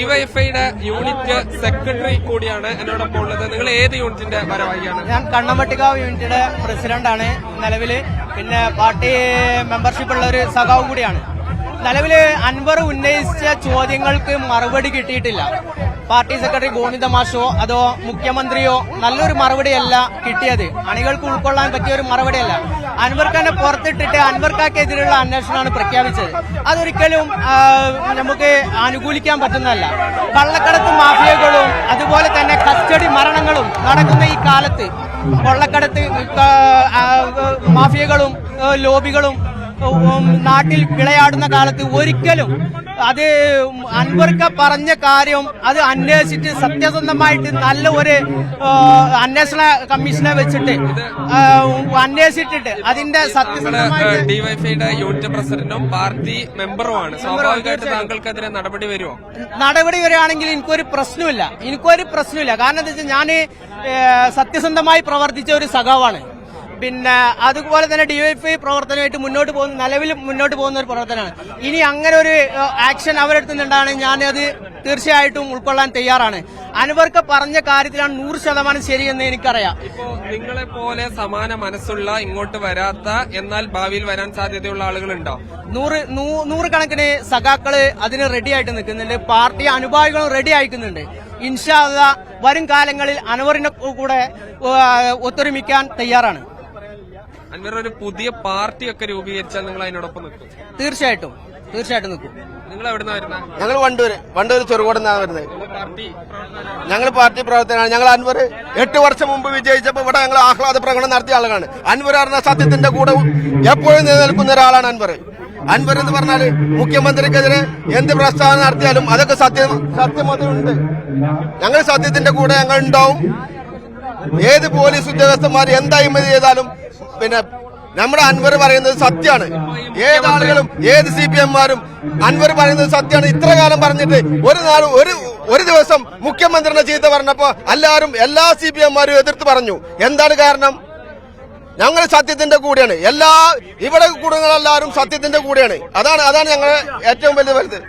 ഡിവൈഎഫ്ഐയുടെ unit secretary കൂടിയാണ് എന്നോടൊപ്പം ഉള്ളത്. നിങ്ങൾ ഏത് യൂണിറ്റിന്റെ ഭാരവാഹിയാണ്? ഞാൻ കണ്ണമട്ടിക്കാവ് യൂണിറ്റിന്റെ പ്രസിഡന്റാണ് നിലവില്. പിന്നെ പാർട്ടി മെമ്പർഷിപ്പ് ഉള്ള ഒരു സഖാവും കൂടിയാണ്. നിലവില് അൻവർ ഉന്നയിച്ച ചോദ്യങ്ങൾക്ക് മറുപടി കിട്ടിയിട്ടില്ല. പാർട്ടി സെക്രട്ടറി ഗോവിന്ദ മാഷോ അതോ മുഖ്യമന്ത്രിയോ നല്ലൊരു മറുപടിയല്ല കിട്ടിയത്. അണികൾക്ക് ഉൾക്കൊള്ളാൻ പറ്റിയ ഒരു മറുപടിയല്ല. അൻവർക്ക് തന്നെ പുറത്തിട്ടിട്ട് അൻവർക്കെതിരെയുള്ള അന്വേഷണമാണ് പ്രഖ്യാപിച്ചത്. അതൊരിക്കലും നമുക്ക് അനുകൂലിക്കാൻ പറ്റുന്നതല്ല. കള്ളക്കടത്ത് മാഫിയകളും അതുപോലെ തന്നെ കസ്റ്റഡി മരണങ്ങളും നടക്കുന്ന ഈ കാലത്ത് കൊള്ളക്കടത്ത് മാഫിയകളും ലോബികളും നാട്ടിൽ വിളയാടുന്ന കാലത്ത് ഒരിക്കലും അത് അൻവർക്ക് പറഞ്ഞ കാര്യം അത് അന്വേഷിച്ചിട്ട് സത്യസന്ധമായിട്ട് നല്ല ഒരു അന്വേഷണ കമ്മീഷനെ വെച്ചിട്ട് അന്വേഷിച്ചിട്ട് അതിന്റെ സത്യസന്ധമായിട്ട് ഡിവൈഎഫ്ഐയുടെ യൂണിറ്റ് പ്രസിഡന്റും പാർട്ടി മെമ്പറുമാണ്. സ്വാഭാവികമായിട്ട് താങ്കൾക്കെതിരെ നടപടി വരുമോ? നടപടി വരികയാണെങ്കിൽ എനിക്കൊരു പ്രശ്നമില്ല. കാരണം എന്താ വെച്ചാൽ ഞാൻ സത്യസന്ധമായി പ്രവർത്തിച്ച ഒരു സഖാവാണ്. പിന്നെ അതുപോലെ തന്നെ ഡിവൈഎഫ്ഐ പ്രവർത്തനമായിട്ട് നിലവിൽ മുന്നോട്ട് പോകുന്ന ഒരു പ്രവർത്തനമാണ്. ഇനി അങ്ങനെ ഒരു ആക്ഷൻ അവരെടുത്തുന്നുണ്ടാണ് ഞാനത് തീർച്ചയായിട്ടും ഉൾക്കൊള്ളാൻ തയ്യാറാണ്. അൻവർക്ക് പറഞ്ഞ കാര്യത്തിലാണ് 100% ശരിയെന്ന് എനിക്കറിയാം. ഇപ്പോ നിങ്ങളെ പോലെ സമാന മനസ്സുള്ള ഇങ്ങോട്ട് വരാത്ത എന്നാൽ ഭാവിയിൽ വരാൻ സാധ്യതയുള്ള ആളുകളുണ്ടോ? നൂറുകണക്കിന് സഖാക്കള് അതിന് റെഡി ആയിട്ട് നിൽക്കുന്നുണ്ട്. പാർട്ടി അനുഭാവികളും റെഡി ആയിക്കുന്നുണ്ട്. ഇൻഷാ അല്ലാഹ് വരും കാലങ്ങളിൽ അൻവറിനെ കൂടെ ഒത്തൊരുമിക്കാൻ തയ്യാറാണ്. അൻവർ ഒരു പുതിയ പാർട്ടിയൊക്കെ രൂപീകരിച്ചാൽ നിങ്ങൾ അതിനോടൊപ്പം നിൽക്കും? തീർച്ചയായിട്ടും നിൽക്കും. നിങ്ങൾ എവിടുന്നാ വരുന്നത്? ഞങ്ങൾ വണ്ടൂര് ചെറുകോടെന്നാണ് വരുന്നത്. ഞങ്ങൾ പാർട്ടി പ്രവർത്തനമാണ്. ഞങ്ങൾ അൻവർ 8 വർഷം മുമ്പ് വിജയിച്ചപ്പോൾ ഇവിടെ ഞങ്ങൾ ആഹ്ലാദ പ്രകടനം നടത്തിയ ആളുകളാണ്. അൻവർ പറഞ്ഞ സത്യത്തിന്റെ കൂടെ എപ്പോഴും നിലനിൽക്കുന്ന ഒരാളാണ് അൻവർ. അൻവർ എന്ന് പറഞ്ഞാൽ മുഖ്യമന്ത്രിക്കെതിരെ എന്ത് പ്രസ്താവന നടത്തിയാലും അതൊക്കെ സത്യമതുണ്ട്. ഞങ്ങൾ സത്യത്തിന്റെ കൂടെ ഞങ്ങൾ ഉണ്ടാവും. ഏത് പോലീസ് ഉദ്യോഗസ്ഥന്മാർ എന്ത് അഴിമതി ചെയ്താലും പിന്നെ നമ്മുടെ അൻവർ പറയുന്നത് സത്യമാണ്. ഏതാളുകളും ഏത് CPM-മാരും അൻവർ പറയുന്നത് സത്യമാണ്. ഇത്ര കാലം പറഞ്ഞിട്ട് ഒരു ദിവസം മുഖ്യമന്ത്രിനെ ചീത്ത പറഞ്ഞപ്പോ എല്ലാ CPM-മാരും എതിർത്ത് പറഞ്ഞു. എന്താണ് കാരണം? ഞങ്ങൾ സത്യത്തിന്റെ കൂടെയാണ്. ഇവിടെ കുടുംബങ്ങളെല്ലാവരും സത്യത്തിന്റെ കൂടെയാണ്. അതാണ് ഞങ്ങളെ ഏറ്റവും വലിയ വലുത്.